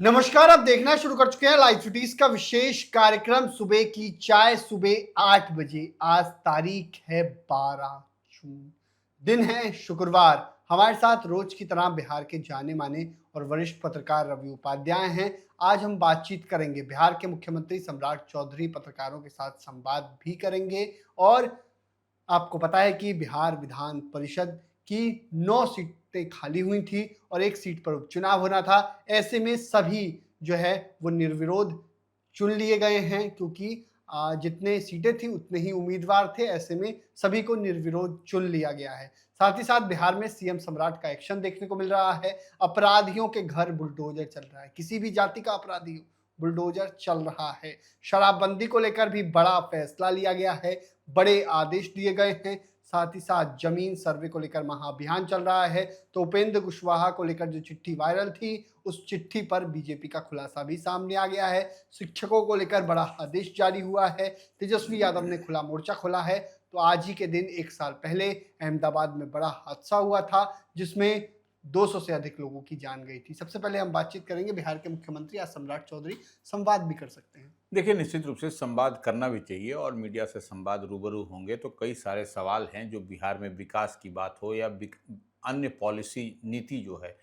नमस्कार। आप देखना शुरू कर चुके हैं लाइव सिटीज का विशेष कार्यक्रम सुबह की चाय सुबह 8 बजे। आज तारीख है 12 जून, दिन है शुक्रवार। हमारे साथ रोज की तरह बिहार के जाने माने और वरिष्ठ पत्रकार रवि उपाध्याय हैं। आज हम बातचीत करेंगे, बिहार के मुख्यमंत्री सम्राट चौधरी पत्रकारों के साथ संवाद भी करेंगे। और आपको पता है कि बिहार विधान परिषद की 9 सीटें खाली हुई थी और एक सीट पर उपचुनाव होना था। ऐसे में सभी जो है वो निर्विरोध चुन लिए गए हैं, क्योंकि जितने सीटें थी उतने ही उम्मीदवार थे। ऐसे में सभी को निर्विरोध चुन लिया गया है। साथ ही साथ बिहार में सीएम सम्राट का एक्शन देखने को मिल रहा है। अपराधियों के घर बुलडोजर चल रहा है, किसी भी जाति का अपराधी हो, बुलडोजर चल रहा है। शराबबंदी को लेकर भी बड़ा फैसला लिया गया है, बड़े आदेश दिए गए हैं। साथ ही साथ जमीन सर्वे को लेकर महाअभियान चल रहा है। तो उपेंद्र कुशवाहा को लेकर जो चिट्ठी वायरल थी, उस चिट्ठी पर बीजेपी का खुलासा भी सामने आ गया है। शिक्षकों को लेकर बड़ा आदेश जारी हुआ है। तेजस्वी यादव ने खुला मोर्चा खोला है। तो आज ही के दिन 1 साल पहले अहमदाबाद में बड़ा हादसा हुआ था, जिसमें 200 से अधिक लोगों की जान गई थी। सबसे पहले हम बातचीत करेंगे बिहार के मुख्यमंत्री आज सम्राट चौधरी, संवाद भी कर सकते हैं। देखिए, निश्चित रूप से संवाद करना भी चाहिए और मीडिया से संवाद रूबरू होंगे तो कई सारे सवाल हैं जो बिहार में विकास की बात हो या अन्य पॉलिसी नीति जो है,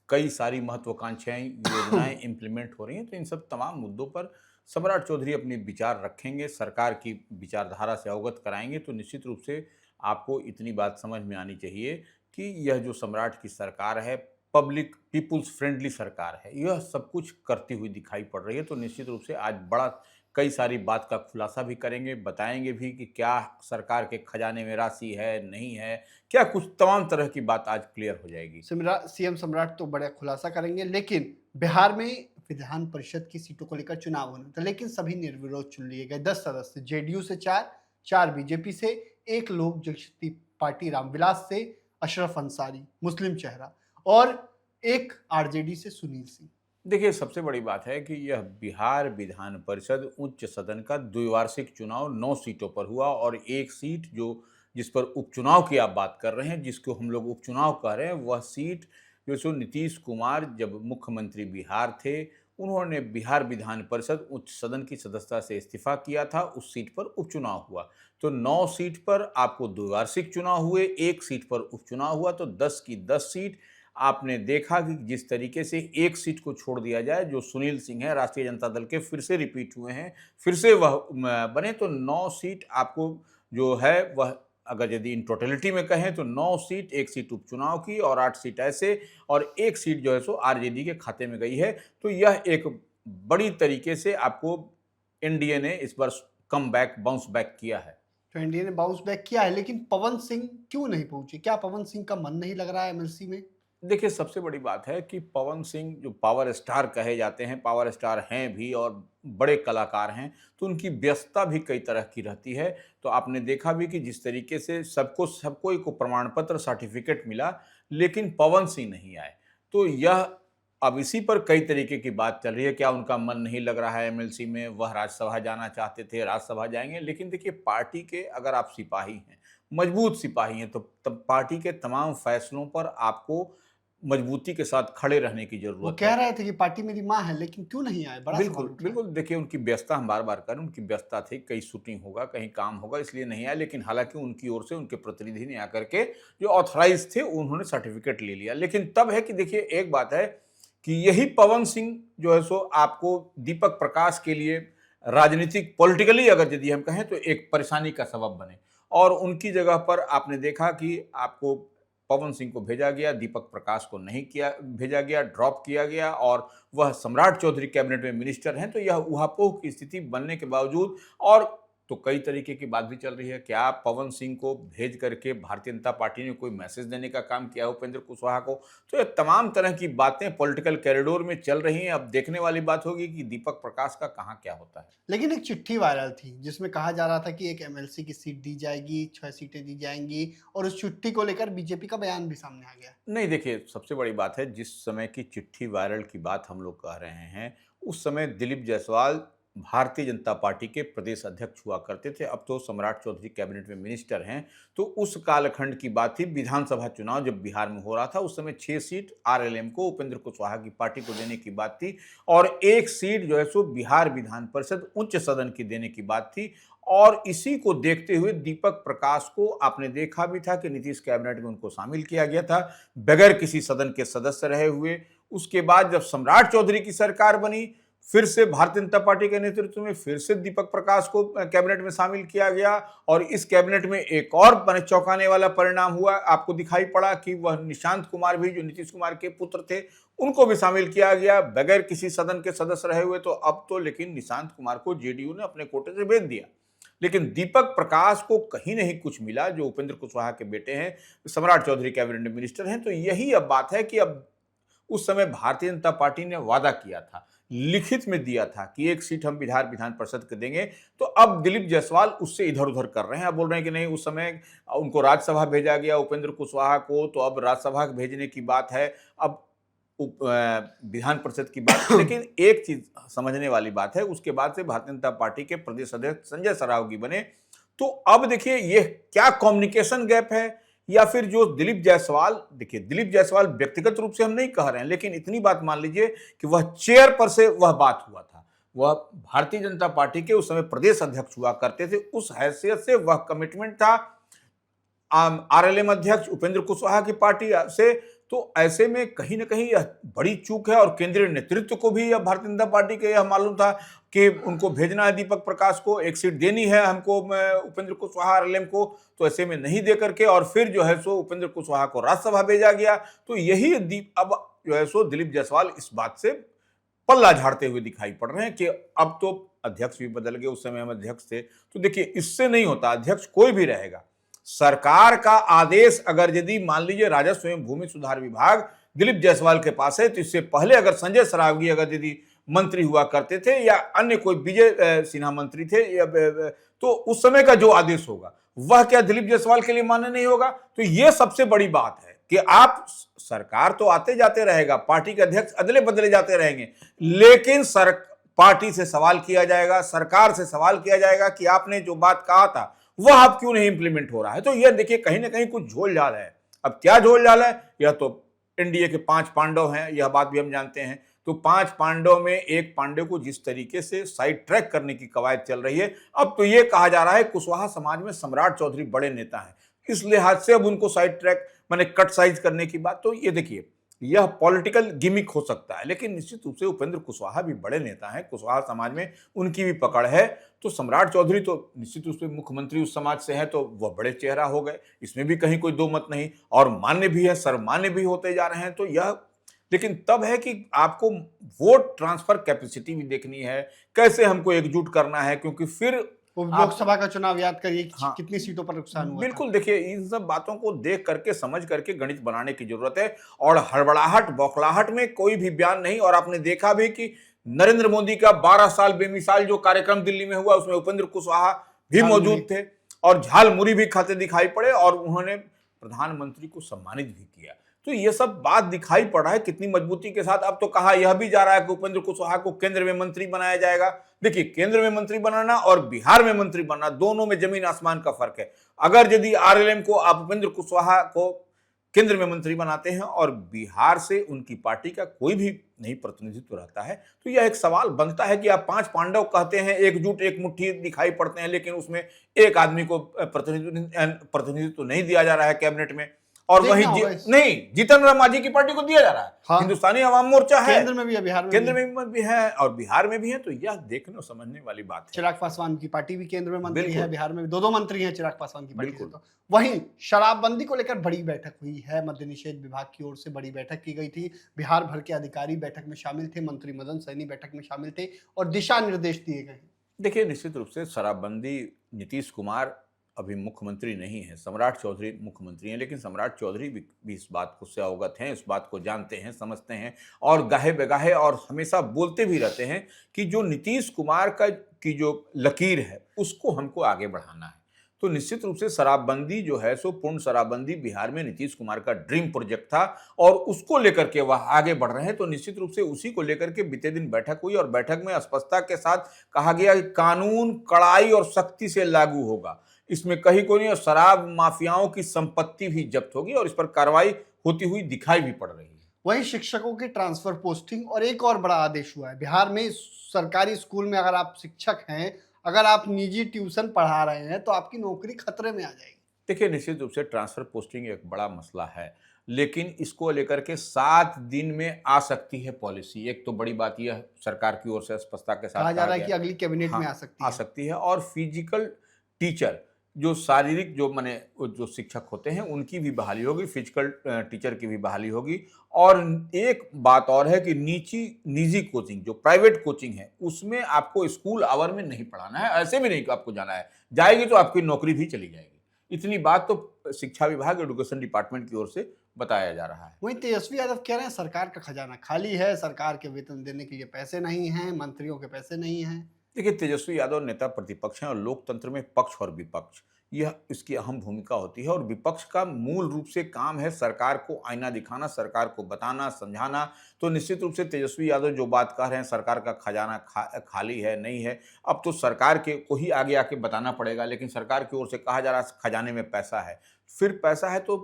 कई सारी महत्वाकांक्षाएं योजनाएं इम्प्लीमेंट हो रही हैं, तो इन सब तमाम मुद्दों पर सम्राट चौधरी अपने विचार रखेंगे, सरकार की विचारधारा से अवगत कराएंगे। तो निश्चित रूप से आपको इतनी बात समझ में आनी चाहिए कि यह जो सम्राट की सरकार है, पब्लिक पीपुल्स फ्रेंडली सरकार है, यह सब कुछ करती हुई दिखाई पड़ रही है। तो निश्चित रूप से आज बड़ा कई सारी बात का खुलासा भी करेंगे, बताएंगे भी कि क्या सरकार के खजाने में राशि है, नहीं है, क्या कुछ तमाम तरह की बात आज क्लियर हो जाएगी। सीएम सम्राट तो बड़ा खुलासा करेंगे, लेकिन बिहार में विधान परिषद की सीटों को लेकर चुनाव होना था, लेकिन सभी निर्विरोध चुन लिए गए। 10 सदस्य जेडीयू से 4 बीजेपी से, 1 लोक जनशक्ति पार्टी रामविलास से अशरफ अंसारी मुस्लिम चेहरा, और 1 आरजेडी से सुनील सिंह। देखिए, सबसे बड़ी बात है कि यह बिहार विधान परिषद उच्च सदन का द्विवार्षिक चुनाव 9 सीटों पर हुआ और एक सीट जिस पर उपचुनाव की आप बात कर रहे हैं, जिसको हम लोग उपचुनाव कह रहे हैं, वह सीट जो सो नीतीश कुमार जब मुख्यमंत्री बिहार थे, उन्होंने बिहार विधान परिषद उच्च सदन की सदस्यता से इस्तीफा किया था, उस सीट पर उपचुनाव हुआ। तो 9 सीट पर आपको द्विवार्षिक चुनाव हुए, एक सीट पर उपचुनाव हुआ, तो 10 की 10 सीट। आपने देखा कि जिस तरीके से एक सीट को छोड़ दिया जाए, जो सुनील सिंह है राष्ट्रीय जनता दल के, फिर से रिपीट हुए हैं, फिर से वह बने, तो 9 सीट आपको जो है वह, अगर यदि इन टोटलिटी में कहें तो 9 सीट, 1 सीट उपचुनाव की और 8 सीट ऐसे, और 1 सीट जो है सो आरजेडी के खाते में गई है। तो यह एक बड़ी तरीके से आपको एनडीए ने इस बार कम बैक, बाउंस बैक किया है। तो एनडीए ने बाउंस बैक किया है, लेकिन पवन सिंह क्यों नहीं पहुंचे? क्या पवन सिंह का मन नहीं लग रहा है एमएलसी में? देखिए, सबसे बड़ी बात है कि पवन सिंह जो पावर स्टार कहे जाते हैं, पावर स्टार हैं भी और बड़े कलाकार हैं, तो उनकी व्यस्तता भी कई तरह की रहती है। तो आपने देखा भी कि जिस तरीके से सब कोई को प्रमाण पत्र, सर्टिफिकेट मिला, लेकिन पवन सिंह नहीं आए। तो यह अब इसी पर कई तरीके की बात चल रही है, क्या उनका मन नहीं लग रहा है एमएलसी में, वह राज्यसभा जाना चाहते थे, राज्यसभा जाएंगे। लेकिन देखिए, पार्टी के अगर आप सिपाही हैं, मजबूत सिपाही हैं, तो तब पार्टी के तमाम फैसलों पर आपको मजबूती के साथ खड़े रहने की वो ज़रूरत कह है। रहे थे कि पार्टी मेरी माँ है, लेकिन क्यों नहीं आए? बड़ा सवाल बिल्कुल, उठ रहा है। बिल्कुल। देखिए, उनकी व्यस्तता हम बार-बार कह रहे हैं, उनकी व्यस्तता थी, कहीं शूटिंग होगा, कहीं काम होगा, इसलिए नहीं आए। लेकिन हालाँकि उनकी ओर से उनके प्रतिनिधि ने आकर के, जो ऑथराइज़ थे, उन्होंने सर्टिफ़िकेट ले लिया। लेकिन तब है कि देखिए, एक बात है कि यही पवन सिंह जो है सो आपको दीपक प्रकाश के लिए राजनीतिक, पॉलिटिकली अगर यदि हम कहें तो एक परेशानी का सबब बने, और उनकी जगह पर आपने देखा कि आपको पवन सिंह को भेजा गया, दीपक प्रकाश को नहीं किया भेजा गया, ड्रॉप किया गया, और वह सम्राट चौधरी कैबिनेट में मिनिस्टर हैं। तो यह ऊहापोह की स्थिति बनने के बावजूद, और तो कई तरीके की बात भी चल रही है, क्या पवन सिंह को भेज करके भारतीय जनता पार्टी ने कोई मैसेज देने का काम किया उपेंद्र कुशवाहा को? तो ये तमाम तरह की बातें पॉलिटिकल कॉरिडोर में चल रही हैं। अब देखने वाली बात होगी कि दीपक प्रकाश का कहाँ क्या होता है। लेकिन एक चिट्ठी वायरल थी, जिसमें कहा जा रहा था कि एक एमएलसी की सीट दी जाएगी, 6 सीटें दी जाएंगी, और उस चिट्ठी को लेकर बीजेपी का बयान भी सामने आ गया। नहीं, देखिए, सबसे बड़ी बात है, जिस समय की चिट्ठी वायरल की बात हम लोग कह रहे हैं, उस समय दिलीप जायसवाल भारतीय जनता पार्टी के प्रदेश अध्यक्ष हुआ करते थे, अब तो सम्राट चौधरी कैबिनेट में मिनिस्टर हैं। तो उस कालखंड की बात थी, विधानसभा चुनाव जब बिहार में हो रहा था, उस समय 6 सीट आरएलएम को, उपेंद्र कुशवाहा की पार्टी को देने की बात थी और 1 सीट जो है सो बिहार विधान परिषद उच्च सदन की देने की बात थी। और इसी को देखते हुए दीपक प्रकाश को आपने देखा भी था कि नीतीश कैबिनेट में उनको शामिल किया गया था, बगैर किसी सदन के सदस्य रहे हुए। उसके बाद जब सम्राट चौधरी की सरकार बनी, फिर से भारतीय जनता पार्टी के नेतृत्व में फिर से दीपक प्रकाश को कैबिनेट में शामिल किया गया और इस कैबिनेट में एक और चौंकाने वाला परिणाम हुआ, आपको दिखाई पड़ा कि वह निशांत कुमार भी, जो नीतीश कुमार के पुत्र थे, उनको भी शामिल किया गया बगैर किसी सदन के सदस्य रहे हुए। तो अब तो लेकिन निशांत कुमार को जेडीयू ने अपने कोटे से भेज दिया, लेकिन दीपक प्रकाश को कहीं नहीं कुछ मिला, जो उपेंद्र कुशवाहा के बेटे हैं, सम्राट चौधरी कैबिनेट मिनिस्टर हैं। तो यही अब बात है कि अब उस समय भारतीय जनता पार्टी ने वादा किया था, लिखित में दिया था कि 1 सीट हम बिहार विधान परिषद को देंगे। तो अब दिलीप जायसवाल उससे इधर उधर कर रहे हैं, अब बोल रहे हैं कि नहीं, उस समय उनको राज्यसभा भेजा गया उपेंद्र कुशवाहा को, तो अब राज्यसभा भेजने की बात है, अब विधान परिषद की बात है। लेकिन एक चीज समझने वाली बात है, उसके बाद से भारतीय जनता पार्टी के प्रदेश अध्यक्ष संजय सरावगी बने, तो अब देखिए ये क्या कम्युनिकेशन गैप है, या फिर जो दिलीप जायसवाल, देखिए दिलीप जायसवाल व्यक्तिगत रूप से हम नहीं कह रहे हैं, लेकिन इतनी बात मान लीजिए कि वह चेयर पर से वह बात हुआ था, वह भारतीय जनता पार्टी के उस समय प्रदेश अध्यक्ष हुआ करते थे, उस हैसियत से वह कमिटमेंट था आरएलएम अध्यक्ष उपेंद्र कुशवाहा की पार्टी से। तो ऐसे में कहीं ना कहीं यह बड़ी चूक है और केंद्रीय नेतृत्व को भी यह भारतीय जनता पार्टी के यह मालूम था कि उनको भेजना है दीपक प्रकाश को, 1 सीट देनी है हमको उपेंद्र कुशवाहा आरएलएम को, तो ऐसे में नहीं दे करके और फिर जो है सो उपेंद्र कुशवाहा को राज्यसभा भेजा गया। तो यही अब जो है सो दिलीप जायसवाल इस बात से पल्ला झाड़ते हुए दिखाई पड़ रहे हैं कि अब तो अध्यक्ष भी बदल गए, उस समय हम अध्यक्ष थे। तो देखिए इससे नहीं होता, अध्यक्ष कोई भी रहेगा, सरकार का आदेश अगर यदि मान लीजिए राजस्व एवं भूमि सुधार विभाग दिलीप जायसवाल के पास है, तो इससे पहले अगर संजय सरावगी अगर यदि मंत्री हुआ करते थे या अन्य कोई विजय सिन्हा मंत्री थे या तो उस समय का जो आदेश होगा वह क्या दिलीप जायसवाल के लिए मान्य नहीं होगा। तो यह सबसे बड़ी बात है कि आप, सरकार तो आते जाते रहेगा, पार्टी के अध्यक्ष अदले बदले जाते रहेंगे, लेकिन पार्टी से सवाल किया जाएगा, सरकार से सवाल किया जाएगा कि आपने जो बात कहा था वह अब क्यों नहीं इंप्लीमेंट हो रहा है। तो यह देखिए कहीं ना कहीं कुछ झोल झाल है। अब क्या झोल झाल है, यह तो एनडीए के 5 पांडव हैं, यह बात भी हम जानते हैं। तो 5 पांडव में एक पांडव को जिस तरीके से साइड ट्रैक करने की कवायद चल रही है, अब तो यह कहा जा रहा है कुशवाहा समाज में सम्राट चौधरी बड़े नेता हैं, इस लिहाज से अब उनको साइड ट्रैक माने कट साइज करने की बात। तो ये देखिए यह पॉलिटिकल गिमिक हो सकता है, लेकिन निश्चित रूप से उपेंद्र कुशवाहा भी बड़े नेता हैं, कुशवाहा समाज में उनकी भी पकड़ है। तो सम्राट चौधरी तो निश्चित रूप से मुख्यमंत्री उस समाज से हैं, तो वह बड़े चेहरा हो गए, इसमें भी कहीं कोई दो मत नहीं, और मान्य भी है, सर्वमान्य भी होते जा रहे हैं। तो यह लेकिन तब है कि आपको वोट ट्रांसफर कैपेसिटी भी देखनी है, कैसे हमको एकजुट करना है, क्योंकि फिर लोकसभा का चुनाव याद करिए, हाँ, कितनी सीटों पर नुकसान हुआ बिल्कुल। देखिए इन सब बातों को देख करके समझ करके गणित बनाने की जरूरत है, और हड़बड़ाहट बौखलाहट में कोई भी बयान नहीं। और आपने देखा भी कि नरेंद्र मोदी का 12 साल बेमिसाल जो कार्यक्रम दिल्ली में हुआ, उसमें उपेंद्र कुशवाहा भी मौजूद थे और झालमुरी भी खाते दिखाई पड़े, और उन्होंने प्रधानमंत्री को सम्मानित भी किया। तो ये सब बात दिखाई पड़ रहा है कितनी मजबूती के साथ। अब तो कहा यह भी जा रहा है कि उपेंद्र कुशवाहा को केंद्र में मंत्री बनाया जाएगा। देखिए केंद्र में मंत्री बनाना और बिहार में मंत्री बनना, दोनों में जमीन आसमान का फर्क है। अगर यदि आरएलएम को आप उपेंद्र कुशवाहा को केंद्र में मंत्री बनाते हैं और बिहार से उनकी पार्टी का कोई भी नहीं प्रतिनिधित्व रहता है, तो यह एक सवाल बनता है कि आप 5 पांडव कहते हैं, एकजुट एक मुट्ठी दिखाई पड़ते हैं, लेकिन उसमें एक आदमी को प्रतिनिधित्व नहीं दिया जा रहा है कैबिनेट में, और वही नहीं जीतन राम मांझी की पार्टी को दिया जा रहा है। हाँ। हिंदुस्तानी अवाम मोर्चा है, केंद्र में भी है, बिहार में केंद्र में भी है और बिहार में भी है। तो यह देखने और समझने वाली बात है। चिराग पासवान की पार्टी भी केंद्र में मंत्री है, बिहार में भी 2 मंत्री हैं चिराग पासवान की पार्टी से। तो वहीं शराबबंदी को लेकर बड़ी बैठक हुई है, मद्य निषेध विभाग की ओर से बड़ी बैठक की गई थी। बिहार भर के अधिकारी बैठक में शामिल थे, मंत्री मदन सैनी बैठक में शामिल थे और दिशा निर्देश दिए गए। देखिए निश्चित रूप से शराबबंदी, नीतीश कुमार अभी मुख्यमंत्री नहीं है, सम्राट चौधरी मुख्यमंत्री हैं, लेकिन सम्राट चौधरी भी इस बात को से अवगत हैं, इस बात को जानते हैं, समझते हैं, और गाहे बेगाहे और हमेशा बोलते भी रहते हैं कि जो नीतीश कुमार की जो लकीर है उसको हमको आगे बढ़ाना है। तो निश्चित रूप से शराबबंदी जो है सो पूर्ण शराबबंदी बिहार में नीतीश कुमार का ड्रीम प्रोजेक्ट था और उसको लेकर के वह आगे बढ़ रहे हैं। तो निश्चित रूप से उसी को लेकर के बीते दिन बैठक हुई और बैठक में स्पष्टता के साथ कहा गया कि कानून कड़ाई और सख्ती से लागू होगा। इसमें कहीं कोई नहीं, और शराब माफियाओं की संपत्ति भी जब्त होगी और इस पर कार्रवाई होती हुई दिखाई भी पड़ रही है। वहीं शिक्षकों की ट्रांसफर पोस्टिंग और एक और बड़ा आदेश हुआ है बिहार में। सरकारी स्कूल में अगर आप शिक्षक हैं, अगर आप निजी ट्यूशन पढ़ा रहे हैं, तो आपकी नौकरी खतरे में आ जाएगी। देखिए, निश्चित रूप से ट्रांसफर पोस्टिंग एक बड़ा मसला है, लेकिन इसको लेकर के 7 दिन में आ सकती है पॉलिसी। एक तो बड़ी बात यह सरकार की ओर से स्पष्टता के साथ कहा जा कहा रहा है गया कि अगली कैबिनेट में हाँ, आ सकती आ है। सकती है। और फिजिकल टीचर जो शारीरिक जो माने जो शिक्षक होते हैं उनकी भी बहाली होगी, फिजिकल टीचर की भी बहाली होगी। और एक बात और है कि निजी कोचिंग जो प्राइवेट कोचिंग है उसमें आपको स्कूल आवर में नहीं पढ़ाना है, ऐसे भी नहीं आपको जाना है, जाएगी तो आपकी नौकरी भी चली जाएगी। इतनी बात तो शिक्षा विभाग, एजुकेशन डिपार्टमेंट की ओर से बताया जा रहा है। वहीं तेजस्वी यादव कह रहे हैं सरकार का खजाना खाली है, सरकार के वेतन देने के लिए पैसे नहीं हैं, मंत्रियों के पैसे नहीं हैं। देखिए, तेजस्वी यादव नेता प्रतिपक्ष हैं और लोकतंत्र में पक्ष और विपक्ष यह इसकी अहम भूमिका होती है। और विपक्ष का मूल रूप से काम है सरकार को आईना दिखाना, सरकार को बताना, समझाना। तो निश्चित रूप से तेजस्वी यादव जो बात कह रहे हैं सरकार का खजाना खाली है, नहीं है, अब तो सरकार के को ही आगे आके बताना पड़ेगा। लेकिन सरकार की ओर से कहा जा रहा है खजाने में पैसा है। फिर पैसा है तो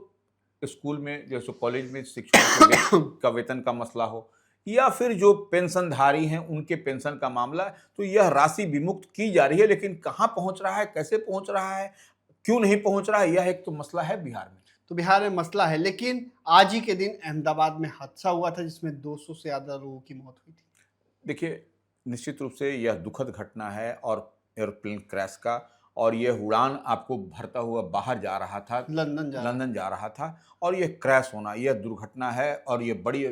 स्कूल में जैसे कॉलेज में शिक्षकों का वेतन का मसला हो, या फिर जो पेंशनधारी हैं उनके पेंशन का मामला, तो यह राशि विमुक्त की जा रही है। लेकिन कहाँ पहुंच रहा है, कैसे पहुंच रहा है, क्यों नहीं पहुंच रहा है, यह एक तो मसला है बिहार में। तो बिहार में मसला है, लेकिन आज ही के दिन अहमदाबाद में हादसा हुआ था जिसमें 200 से ज्यादा लोगों की मौत हुई थी। देखिए, निश्चित रूप से यह दुखद घटना है और एयरप्लेन क्रैश का, और यह उड़ान आपको भरता हुआ बाहर जा रहा था, लंदन जा रहा था, और यह क्रैश होना यह दुर्घटना है। और यह बड़ी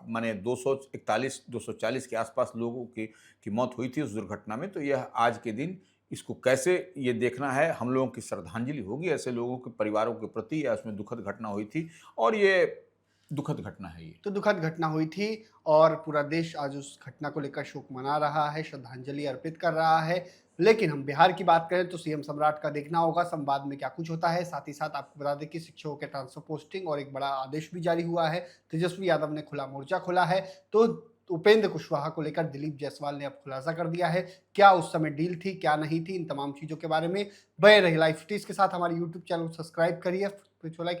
माने 241 240 के आसपास लोगों की मौत हुई थी उस दुर्घटना में। तो यह आज के दिन इसको कैसे ये देखना है, हम लोगों की श्रद्धांजलि होगी ऐसे लोगों के परिवारों के प्रति, या उसमें दुखद घटना हुई थी और ये दुखद घटना है। ये तो दुखद घटना हुई थी और पूरा देश आज उस घटना को लेकर शोक मना रहा है, श्रद्धांजलि अर्पित कर रहा है। लेकिन हम बिहार की बात करें तो सीएम सम्राट का देखना होगा संवाद में क्या कुछ होता है। साथ ही साथ आपको बता दें कि शिक्षकों के ट्रांसफर पोस्टिंग और एक बड़ा आदेश भी जारी हुआ है। तेजस्वी यादव ने खुला मोर्चा खोला है। तो उपेंद्र कुशवाहा को लेकर दिलीप जायसवाल ने अब खुलासा कर दिया है। क्या उस समय डील थी, क्या नहीं थी, इन तमाम चीजों के बारे में बने रहिए लाइव फुटेज के साथ। हमारे यूट्यूब चैनल को सब्सक्राइब करिए।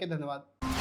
धन्यवाद।